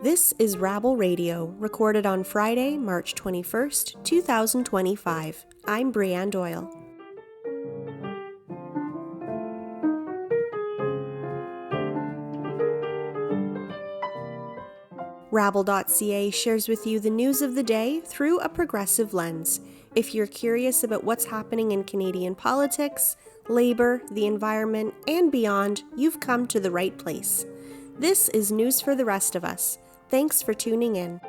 This is Rabble Radio, recorded on Friday, March 21st, 2025. I'm Brianne Doyle. rabble.ca shares with you the news of the day through a progressive lens. If you're curious about what's happening in Canadian politics, labor, the environment, and beyond, you've come to the right place. This is news for the rest of us. Thanks for tuning in.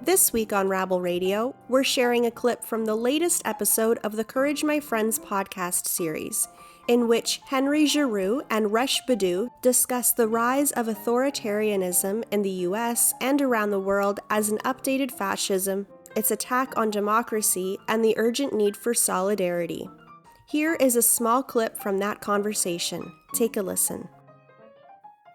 This week on Rabble Radio, we're sharing a clip from the latest episode of the Courage My Friends podcast series, in which Henry Giroux and Resh Budhu discuss the rise of authoritarianism in the US and around the world as an updated fascism, its attack on democracy, and the urgent need for solidarity. Here is a small clip from that conversation. Take a listen.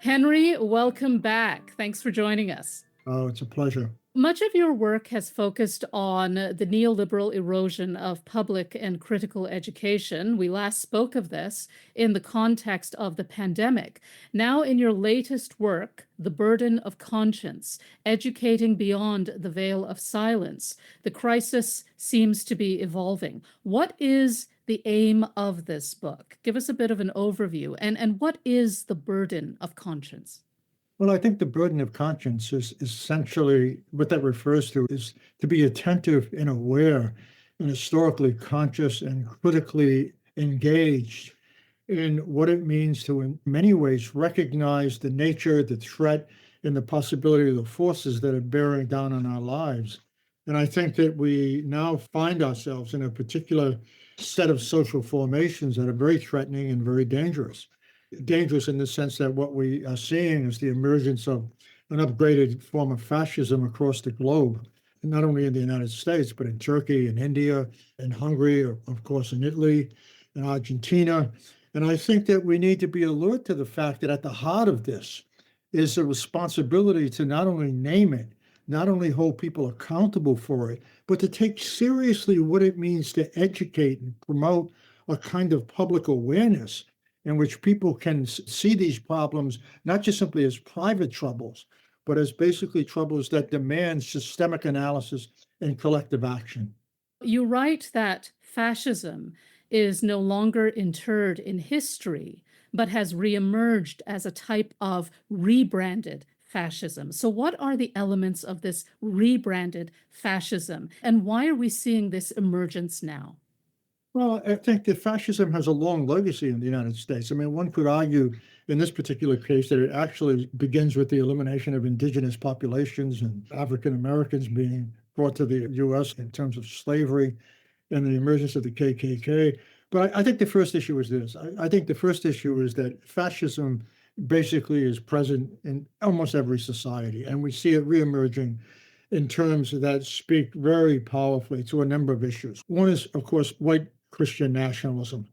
Henry, welcome back. Thanks for joining us. Oh, it's a pleasure. Much of your work has focused on the neoliberal erosion of public and critical education. We last spoke of this in the context of the pandemic. Now, in your latest work, The Burden of Conscience, Educating Beyond the Veil of Silence, the crisis seems to be evolving. What is the aim of this book? Give us a bit of an overview. And what is the burden of conscience? Well, I think the burden of conscience is essentially what that refers to is to be attentive and aware and historically conscious and critically engaged in what it means to, in many ways, recognize the nature, the threat, and the possibility of the forces that are bearing down on our lives. And I think that we now find ourselves in a particular set of social formations that are very threatening and very dangerous. Dangerous in the sense that what we are seeing is the emergence of an upgraded form of fascism across the globe, not only in the United States, but in Turkey and India and Hungary, or of course in Italy and Argentina. And I think that we need to be alert to the fact that at the heart of this is a responsibility to not only name it, not only hold people accountable for it, but to take seriously what it means to educate and promote a kind of public awareness in which people can see these problems not just simply as private troubles, but as basically troubles that demand systemic analysis and collective action. You write that fascism is no longer interred in history, but has reemerged as a type of rebranded fascism. So what are the elements of this rebranded fascism, and why are we seeing this emergence now? Well, I think that fascism has a long legacy in the United States. I mean, one could argue in this particular case that it actually begins with the elimination of indigenous populations and African Americans being brought to the U.S. in terms of slavery and the emergence of the KKK. But I think the first issue is this. I think the first issue is that fascism basically is present in almost every society, and we see it reemerging in terms that speak very powerfully to a number of issues. One is, of course, white Christian nationalism.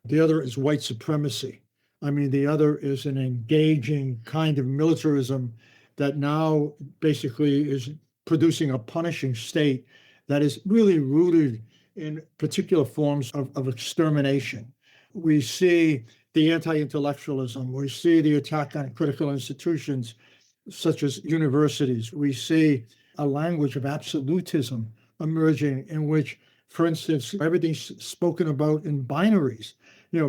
The other is white supremacy. I mean, the other is an engaging kind of militarism that now basically is producing a punishing state that is really rooted in particular forms of extermination. We see the anti-intellectualism. We see the attack on critical institutions, such as universities. We see a language of absolutism emerging in which, for instance, everything's spoken about in binaries,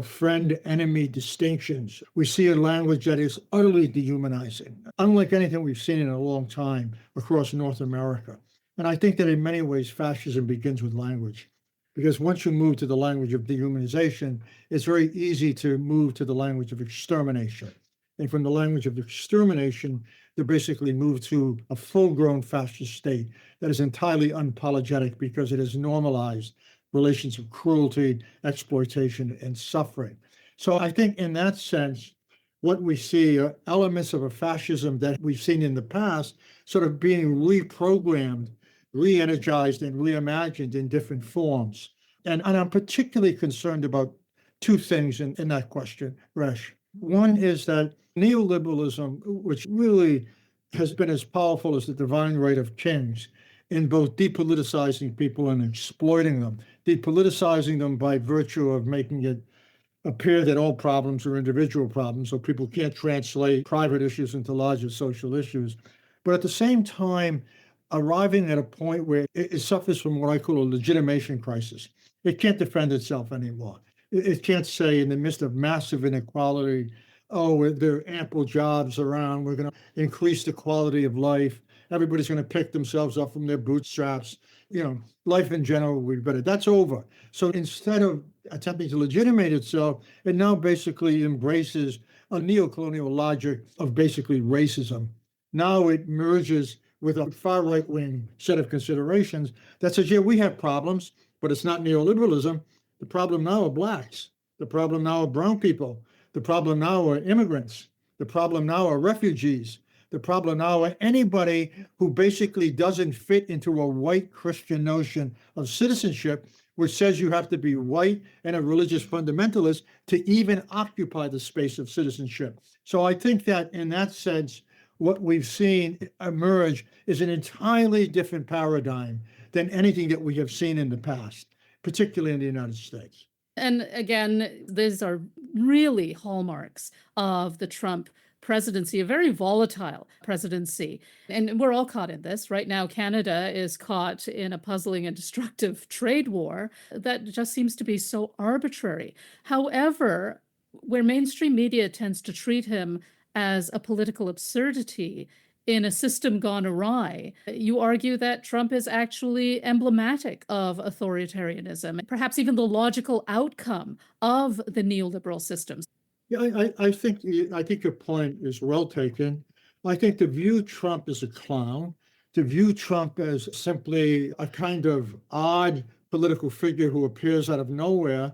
friend-enemy distinctions. We see a language that is utterly dehumanizing, unlike anything we've seen in a long time across North America. And I think that in many ways, fascism begins with language, because once you move to the language of dehumanization, it's very easy to move to the language of extermination. And from the language of extermination, they basically move to a full-grown fascist state that is entirely unapologetic because it has normalized relations of cruelty, exploitation, and suffering. So I think in that sense, what we see are elements of a fascism that we've seen in the past sort of being reprogrammed, re-energized, and reimagined in different forms. And I'm particularly concerned about two things in that question, Resh. One is that neoliberalism, which really has been as powerful as the divine right of kings, in both depoliticizing people and exploiting them, depoliticizing them by virtue of making it appear that all problems are individual problems, so people can't translate private issues into larger social issues. But at the same time, arriving at a point where it suffers from what I call a legitimation crisis. It can't defend itself anymore. It can't say, in the midst of massive inequality, oh, there are ample jobs around, we're going to increase the quality of life, everybody's going to pick themselves up from their bootstraps. Life in general will be better. That's over. So instead of attempting to legitimate itself, it now basically embraces a neocolonial logic of basically racism. Now it merges with a far right-wing set of considerations that says, yeah, we have problems, but it's not neoliberalism. The problem now are blacks. The problem now are brown people. The problem now are immigrants. The problem now are refugees. The problem now are anybody who basically doesn't fit into a white Christian notion of citizenship, which says you have to be white and a religious fundamentalist to even occupy the space of citizenship. So I think that in that sense, what we've seen emerge is an entirely different paradigm than anything that we have seen in the past, particularly in the United States. And again, these are really hallmarks of the Trump presidency, a very volatile presidency. And we're all caught in this. Right now, Canada is caught in a puzzling and destructive trade war that just seems to be so arbitrary. However, where mainstream media tends to treat him as a political absurdity in a system gone awry, you argue that Trump is actually emblematic of authoritarianism, perhaps even the logical outcome of the neoliberal systems. Yeah, I think your point is well taken. I think to view Trump as a clown, to view Trump as simply a kind of odd political figure who appears out of nowhere,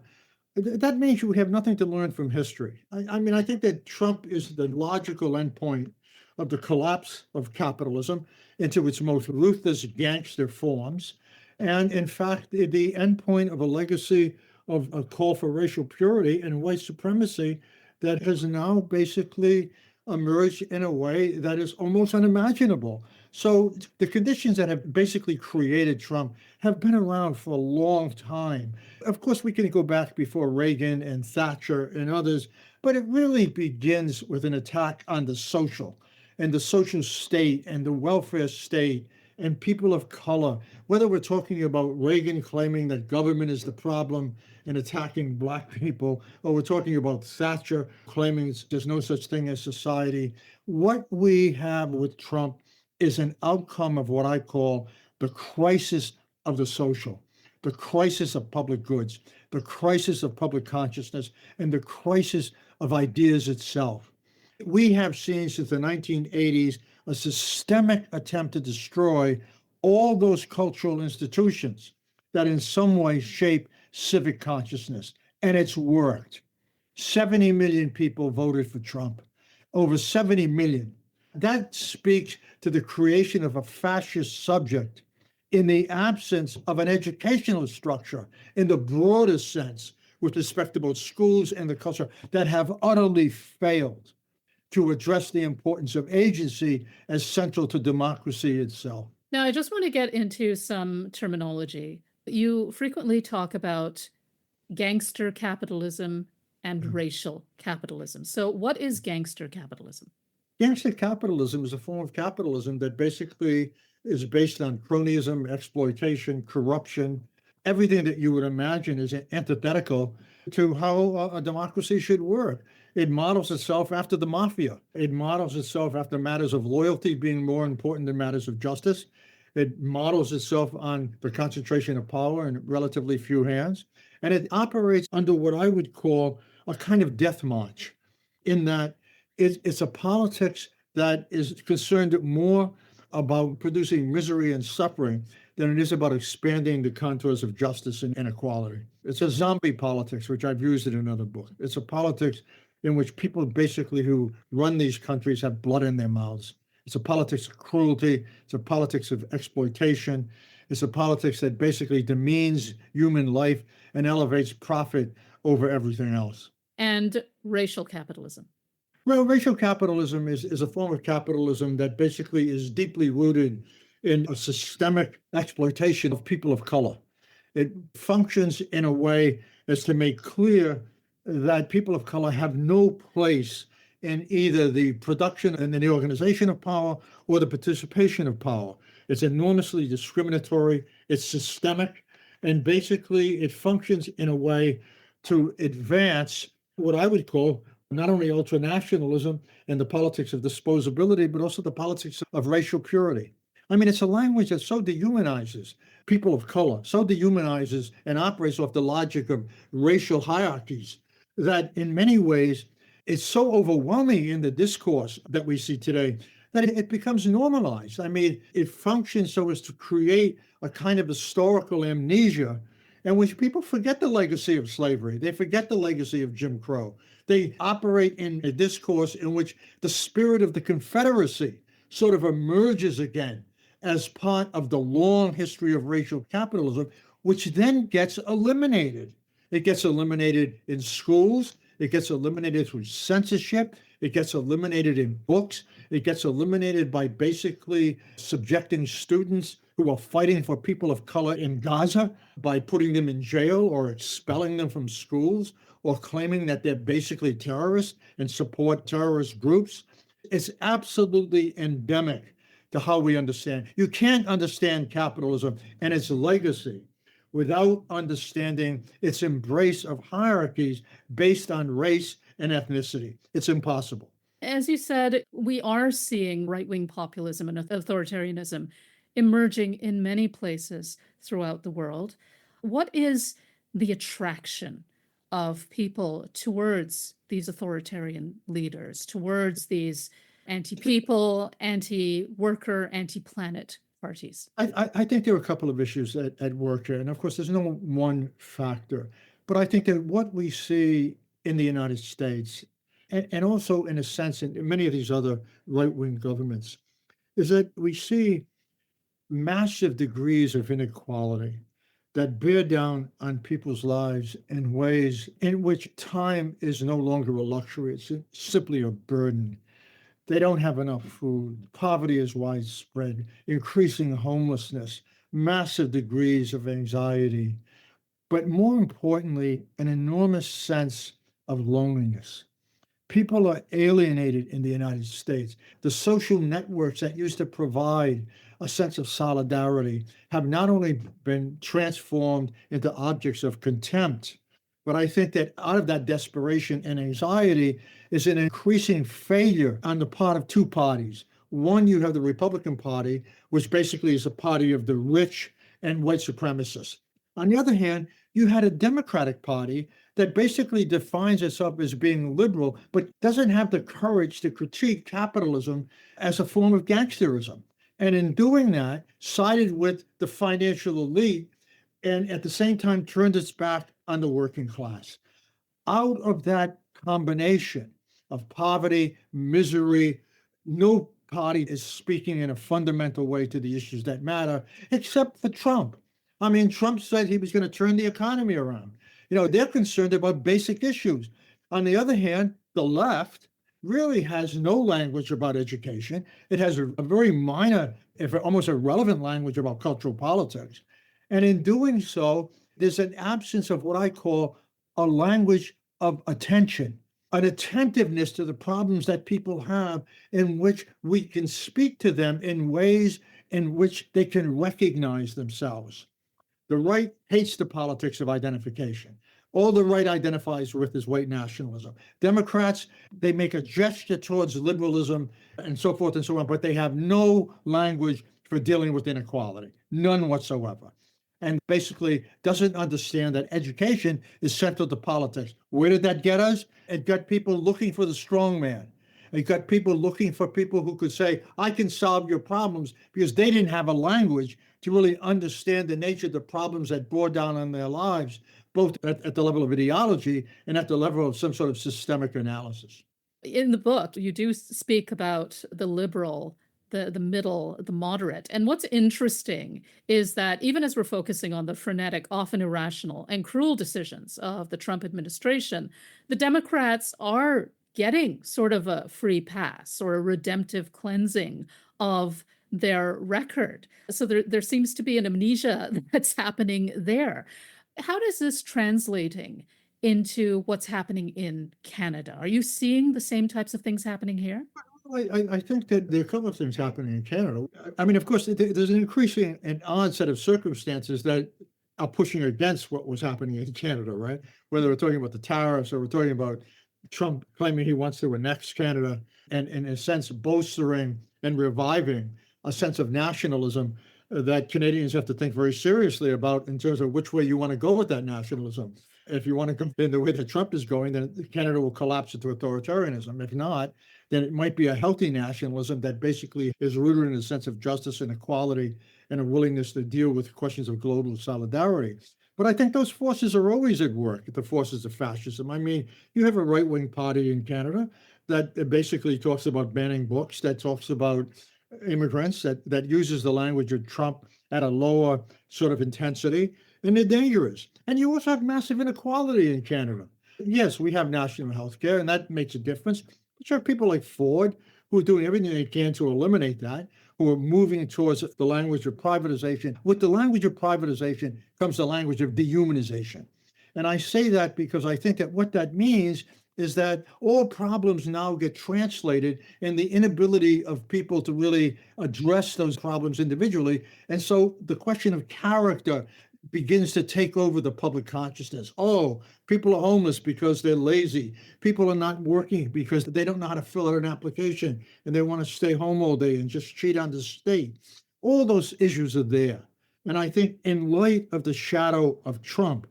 that means you have nothing to learn from history. I think that Trump is the logical endpoint of the collapse of capitalism into its most ruthless gangster forms. And in fact, the endpoint of a legacy of a call for racial purity and white supremacy that has now basically emerged in a way that is almost unimaginable. So the conditions that have basically created Trump have been around for a long time. Of course, we can go back before Reagan and Thatcher and others, but it really begins with an attack on the social and the social state and the welfare state and people of color, whether we're talking about Reagan claiming that government is the problem and attacking black people, or we're talking about Thatcher claiming there's no such thing as society. What we have with Trump is an outcome of what I call the crisis of the social, the crisis of public goods, the crisis of public consciousness, and the crisis of ideas itself. We have seen since the 1980s a systemic attempt to destroy all those cultural institutions that in some way shape civic consciousness. And it's worked. 70 million people voted for Trump, over 70 million. That speaks to the creation of a fascist subject in the absence of an educational structure in the broadest sense with respect to both schools and the culture that have utterly failed to address the importance of agency as central to democracy itself. Now, I just want to get into some terminology. You frequently talk about gangster capitalism and racial capitalism. So what is gangster capitalism? Gangster capitalism is a form of capitalism that basically is based on cronyism, exploitation, corruption. Everything that you would imagine is antithetical to how a democracy should work. It models itself after the mafia. It models itself after matters of loyalty being more important than matters of justice. It models itself on the concentration of power in relatively few hands. And it operates under what I would call a kind of death march, in that it's a politics that is concerned more about producing misery and suffering than it is about expanding the contours of justice and inequality. It's a zombie politics, which I've used in another book. It's a politics in which people basically who run these countries have blood in their mouths. It's a politics of cruelty. It's a politics of exploitation. It's a politics that basically demeans human life and elevates profit over everything else. And racial capitalism. Well, racial capitalism is a form of capitalism that basically is deeply rooted in a systemic exploitation of people of color. It functions in a way as to make clear that people of color have no place in either the production and the organization of power or the participation of power. It's enormously discriminatory, it's systemic, and basically it functions in a way to advance what I would call not only ultranationalism and the politics of disposability, but also the politics of racial purity. I mean, it's a language that so dehumanizes people of color, so dehumanizes and operates off the logic of racial hierarchies that in many ways it's so overwhelming in the discourse that we see today that it becomes normalized. I mean, it functions so as to create a kind of historical amnesia in which people forget the legacy of slavery. They forget the legacy of Jim Crow. They operate in a discourse in which the spirit of the Confederacy sort of emerges again as part of the long history of racial capitalism, which then gets eliminated. It gets eliminated in schools. It gets eliminated through censorship. It gets eliminated in books. It gets eliminated by basically subjecting students who are fighting for people of color in Gaza by putting them in jail or expelling them from schools or claiming that they're basically terrorists and support terrorist groups. It's absolutely endemic to how we understand. You can't understand capitalism and its legacy without understanding its embrace of hierarchies based on race and ethnicity. It's impossible. As you said, we are seeing right-wing populism and authoritarianism emerging in many places throughout the world. What is the attraction of people towards these authoritarian leaders, towards these anti-people, anti-worker, anti-planet parties? I think there are a couple of issues at work here. And of course, there's no one factor. But I think that what we see in the United States, and also in a sense in many of these other right-wing governments, is that we see massive degrees of inequality that bear down on people's lives in ways in which time is no longer a luxury. It's simply a burden. They don't have enough food. Poverty is widespread, increasing homelessness, massive degrees of anxiety, but more importantly, an enormous sense of loneliness. People are alienated in the United States. The social networks that used to provide a sense of solidarity have not only been transformed into objects of contempt, but I think that out of that desperation and anxiety is an increasing failure on the part of two parties. One, you have the Republican Party, which basically is a party of the rich and white supremacists. On the other hand, you had a Democratic Party that basically defines itself as being liberal, but doesn't have the courage to critique capitalism as a form of gangsterism. And in doing that, sided with the financial elite and at the same time turned its back on the working class. Out of that combination of poverty, misery, no party is speaking in a fundamental way to the issues that matter, except for Trump. I mean, Trump said he was going to turn the economy around. You know, they're concerned about basic issues. On the other hand, the left really has no language about education. It has a very minor, if almost irrelevant language about cultural politics. And in doing so, there's an absence of what I call a language of attention, an attentiveness to the problems that people have in which we can speak to them in ways in which they can recognize themselves. The right hates the politics of identification. All the right identifies with is white nationalism. Democrats, they make a gesture towards liberalism and so forth and so on, but they have no language for dealing with inequality, none whatsoever. And basically doesn't understand that education is central to politics. Where did that get us? It got people looking for the strong man. It got people looking for people who could say, I can solve your problems, because they didn't have a language to really understand the nature of the problems that bore down on their lives, both at the level of ideology and at the level of some sort of systemic analysis. In the book, you do speak about the liberal, the middle, the moderate. And what's interesting is that even as we're focusing on the frenetic, often irrational and cruel decisions of the Trump administration, the Democrats are getting sort of a free pass or a redemptive cleansing of their record. So there seems to be an amnesia that's happening there. How does this translating into what's happening in Canada? Are you seeing the same types of things happening here? I think that there are a couple of things happening in Canada. I mean, of course, there's an increasing and odd set of circumstances that are pushing against what was happening in Canada, right? Whether we're talking about the tariffs or we're talking about Trump claiming he wants to annex Canada and, in a sense, bolstering and reviving a sense of nationalism that Canadians have to think very seriously about in terms of which way you want to go with that nationalism. If you want to go in the way that Trump is going, then Canada will collapse into authoritarianism. If not, then it might be a healthy nationalism that basically is rooted in a sense of justice and equality and a willingness to deal with questions of global solidarity. But I think those forces are always at work, the forces of fascism. I mean, you have a right-wing party in Canada that basically talks about banning books, that talks about immigrants, that uses the language of Trump at a lower sort of intensity, and they're dangerous. And you also have massive inequality in Canada. Yes, we have national health care, and that makes a difference. But you have people like Ford who are doing everything they can to eliminate that, who are moving towards the language of privatization. With the language of privatization comes the language of dehumanization. And I say that because I think that what that means is that all problems now get translated in the inability of people to really address those problems individually. And so the question of character begins to take over the public consciousness. Oh, people are homeless because they're lazy. People are not working because they don't know how to fill out an application and they want to stay home all day and just cheat on the state. All those issues are there. And I think in light of the shadow of Trump,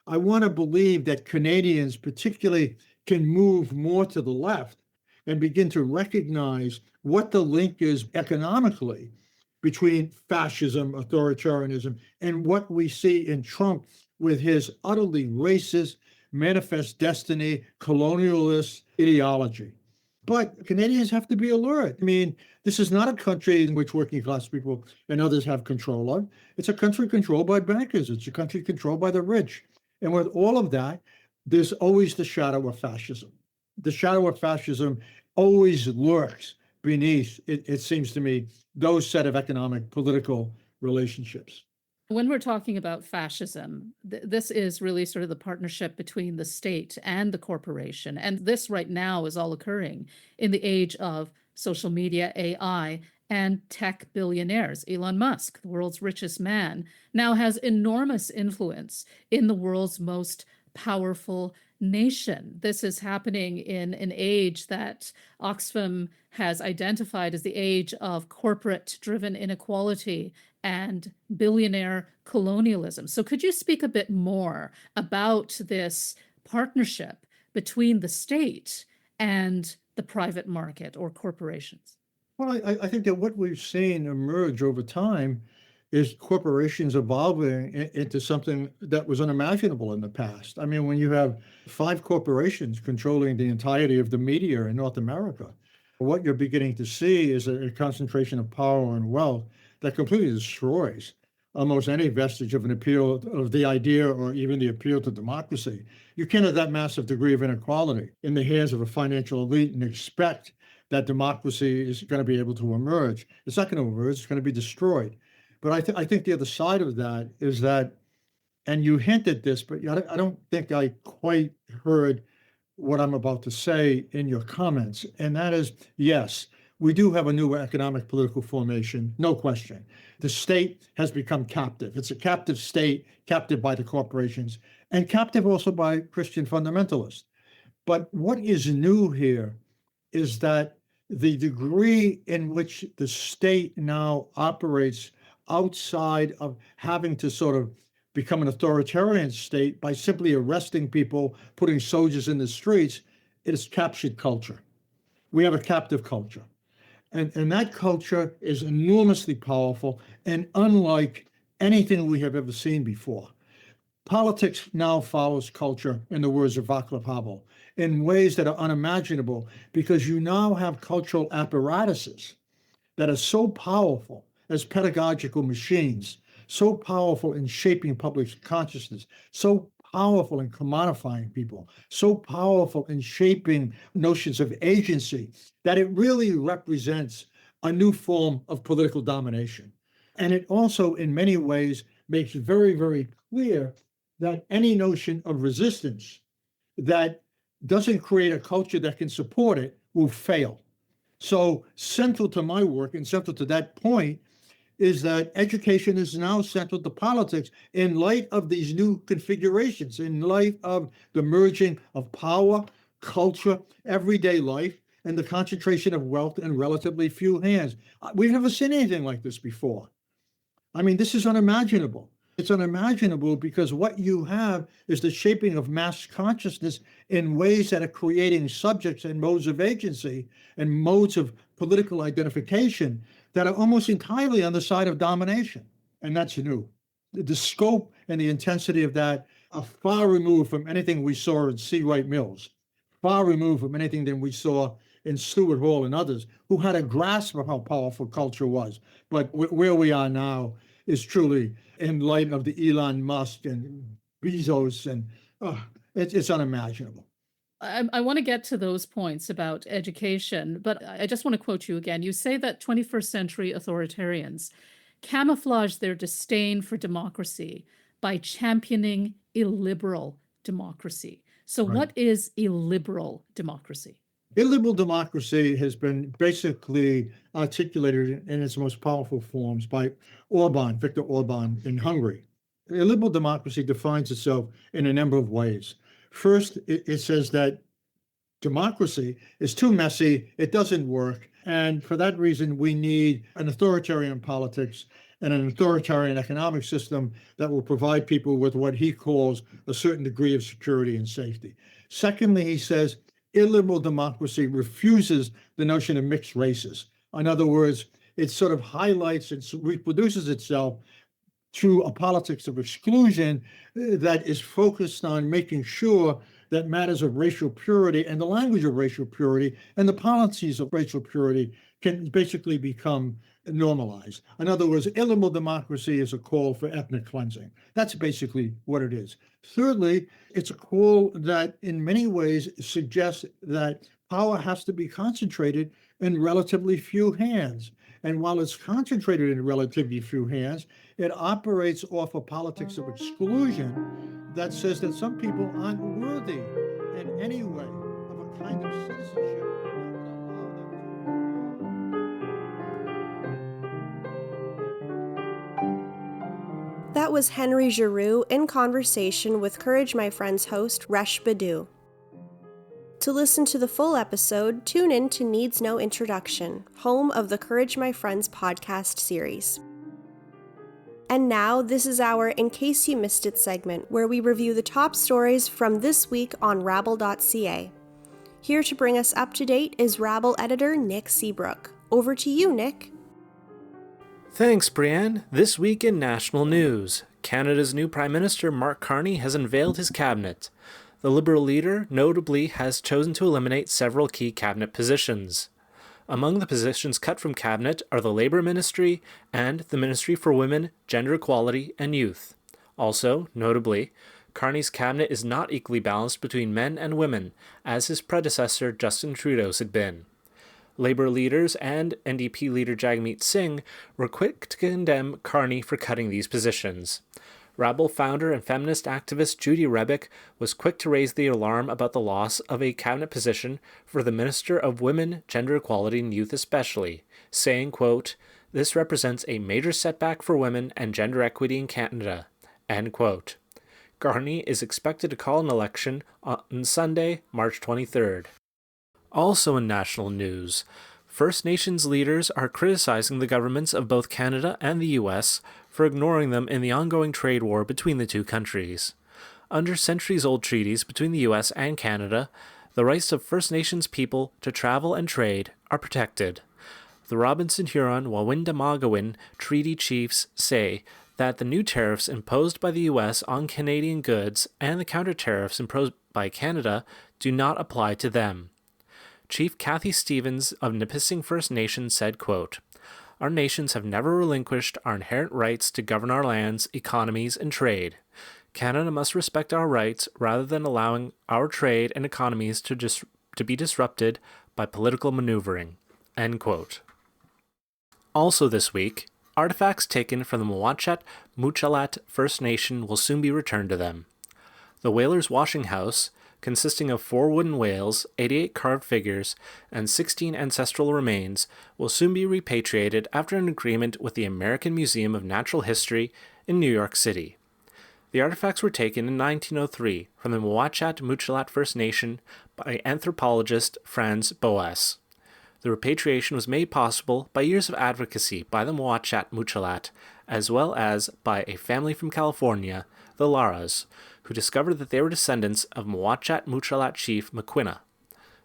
I want to believe that Canadians particularly can move more to the left and begin to recognize what the link is economically between fascism, authoritarianism, and what we see in Trump with his utterly racist, manifest destiny, colonialist ideology. But Canadians have to be alert. I mean, this is not a country in which working class people and others have control of. It's a country controlled by bankers. It's a country controlled by the rich. And with all of that, there's always the shadow of fascism. The shadow of fascism always lurks beneath, it seems to me, those set of economic, political relationships. When we're talking about fascism, this is really sort of the partnership between the state and the corporation. And this right now is all occurring in the age of social media, AI, and tech billionaires. Elon Musk, the world's richest man, now has enormous influence in the world's most powerful nation. This is happening in an age that Oxfam has identified as the age of corporate-driven inequality and billionaire colonialism. So could you speak a bit more about this partnership between the state and the private market or corporations? Well, I think that what we've seen emerge over time is corporations evolving into something that was unimaginable in the past. I mean, when you have 5 corporations controlling the entirety of the media in North America, what you're beginning to see is a concentration of power and wealth that completely destroys almost any vestige of an appeal of the idea or even the appeal to democracy. You can't have that massive degree of inequality in the hands of a financial elite and expect that democracy is going to be able to emerge. It's not going to emerge, it's going to be destroyed. But I think the other side of that is that, and you hinted this, but I don't think I quite heard what I'm about to say in your comments. And that is, yes, we do have a new economic political formation, no question. The state has become captive. It's a captive state, captive by the corporations, and captive also by Christian fundamentalists. But what is new here is that the degree in which the state now operates outside of having to sort of become an authoritarian state by simply arresting people, putting soldiers in the streets, it is captured culture. We have a captive culture. And that culture is enormously powerful and unlike anything we have ever seen before. Politics now follows culture, in the words of Václav Havel, in ways that are unimaginable because you now have cultural apparatuses that are so powerful as pedagogical machines, so powerful in shaping public consciousness, so powerful in commodifying people, so powerful in shaping notions of agency, that it really represents a new form of political domination. And it also, in many ways, makes it very, very clear that any notion of resistance that doesn't create a culture that can support it will fail. So central to my work and central to that point is that education is now central to politics in light of these new configurations, in light of the merging of power, culture, everyday life, and the concentration of wealth in relatively few hands. We've never seen anything like this before. I mean, this is unimaginable. It's unimaginable because what you have is the shaping of mass consciousness in ways that are creating subjects and modes of agency and modes of political identification that are almost entirely on the side of domination. And that's new. The scope and the intensity of that are far removed from anything we saw in C. Wright Mills, far removed from anything that we saw in Stuart Hall and others who had a grasp of how powerful culture was. But where we are now is truly in light of the Elon Musk and Bezos, and it's unimaginable. I want to get to those points about education, but I just want to quote you again. You say that 21st century authoritarians camouflage their disdain for democracy by championing illiberal democracy. So Right. what is illiberal democracy? Illiberal democracy has been basically articulated in its most powerful forms by Viktor Orban in Hungary. Illiberal democracy defines itself in a number of ways. First, it says that democracy is too messy, it doesn't work, and for that reason, we need an authoritarian politics and an authoritarian economic system that will provide people with what he calls a certain degree of security and safety. Secondly, he says illiberal democracy refuses the notion of mixed races. In other words, it sort of highlights and reproduces itself through a politics of exclusion that is focused on making sure that matters of racial purity and the language of racial purity and the policies of racial purity can basically become normalized. In other words, illiberal democracy is a call for ethnic cleansing. That's basically what it is. Thirdly, it's a call that in many ways suggests that power has to be concentrated in relatively few hands. And while it's concentrated in relatively few hands, it operates off a politics of exclusion that says that some people aren't worthy in any way of a kind of citizenship that would allow them to. That was Henry Giroux in conversation with Courage My Friends host Resh Budhu. To listen to the full episode, tune in to Needs No Introduction, home of the Courage My Friends podcast series. And now, this is our In Case You Missed It segment, where we review the top stories from this week on rabble.ca. Here to bring us up to date is Rabble editor Nick Seabrook. Over to you, Nick. Thanks, Brianne. This week in national news, Canada's new Prime Minister Mark Carney has unveiled his cabinet. The Liberal leader notably has chosen to eliminate several key cabinet positions. Among the positions cut from cabinet are the Labour Ministry and the Ministry for Women, Gender Equality and Youth. Also, notably, Carney's cabinet is not equally balanced between men and women, as his predecessor Justin Trudeau's had been. Labour leaders and NDP leader Jagmeet Singh were quick to condemn Carney for cutting these positions. Rabble founder and feminist activist Judy Rebick was quick to raise the alarm about the loss of a cabinet position for the Minister of Women, Gender Equality and Youth especially, saying, quote, "This represents a major setback for women and gender equity in Canada," end quote. Carney is expected to call an election on Sunday, March 23rd. Also in national news, First Nations leaders are criticizing the governments of both Canada and the US for ignoring them in the ongoing trade war between the two countries. Under centuries-old treaties between the US and Canada, the rights of First Nations people to travel and trade are protected. The Robinson-Huron-Wawinda-Magowin treaty chiefs say that the new tariffs imposed by the US on Canadian goods and the counter-tariffs imposed by Canada do not apply to them. Chief Kathy Stevens of Nipissing First Nation said, quote, "Our nations have never relinquished our inherent rights to govern our lands, economies, and trade. Canada must respect our rights rather than allowing our trade and economies to be disrupted by political maneuvering," end quote. Also this week, artifacts taken from the Muchalat First Nation will soon be returned to them. The Whalers Washing House, consisting of 4 wooden whales, 88 carved figures, and 16 ancestral remains, will soon be repatriated after an agreement with the American Museum of Natural History in New York City. The artifacts were taken in 1903 from the Muchalat First Nation by anthropologist Franz Boas. The repatriation was made possible by years of advocacy by the Muchalat, as well as by a family from California, the Laras, who discovered that they were descendants of Muchalat chief McQuina.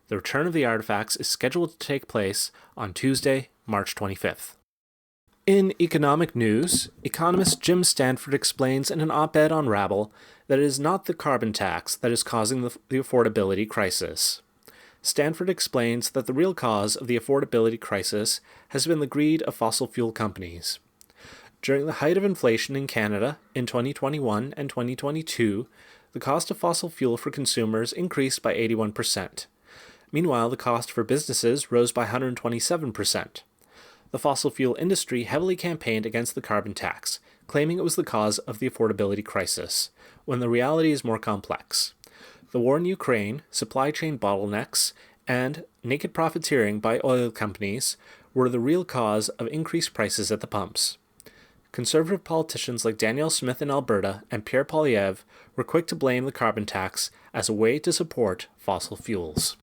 The return of the artifacts is scheduled to take place on Tuesday, March 25th. In economic news, economist Jim Stanford explains in an op-ed on Rabble that it is not the carbon tax that is causing the affordability crisis. Stanford explains that the real cause of the affordability crisis has been the greed of fossil fuel companies. During the height of inflation in Canada in 2021 and 2022, the cost of fossil fuel for consumers increased by 81%. Meanwhile, the cost for businesses rose by 127%. The fossil fuel industry heavily campaigned against the carbon tax, claiming it was the cause of the affordability crisis, when the reality is more complex. The war in Ukraine, supply chain bottlenecks, and naked profiteering by oil companies were the real cause of increased prices at the pumps. Conservative politicians like Danielle Smith in Alberta and Pierre Poilievre were quick to blame the carbon tax as a way to support fossil fuels.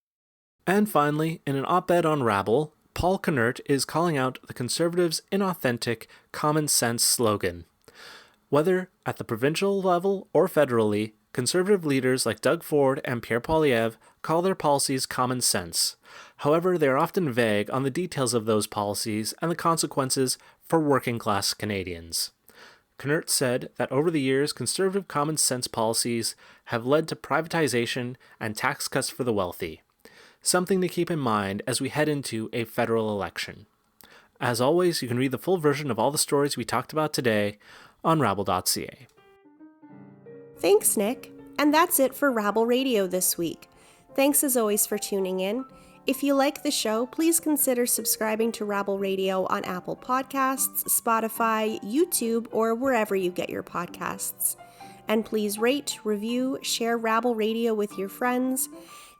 And finally, in an op-ed on Rabble, Paul Knert is calling out the Conservatives' inauthentic common sense slogan. Whether at the provincial level or federally, Conservative leaders like Doug Ford and Pierre Poilievre call their policies common sense. However, they are often vague on the details of those policies and the consequences for working-class Canadians. Knert said that over the years, Conservative common sense policies have led to privatization and tax cuts for the wealthy, something to keep in mind as we head into a federal election. As always, you can read the full version of all the stories we talked about today on rabble.ca. Thanks, Nick. And that's it for Rabble Radio this week. Thanks as always for tuning in. If you like the show, please consider subscribing to Rabble Radio on Apple Podcasts, Spotify, YouTube, or wherever you get your podcasts. And please rate, review, share Rabble Radio with your friends.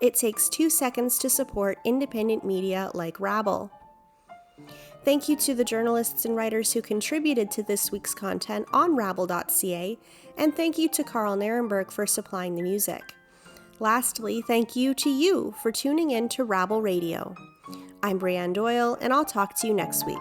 It takes 2 seconds to support independent media like Rabble. Thank you to the journalists and writers who contributed to this week's content on rabble.ca, and thank you to Carl Nirenberg for supplying the music. Lastly, thank you to you for tuning in to Rabble Radio. I'm Brianne Doyle, and I'll talk to you next week.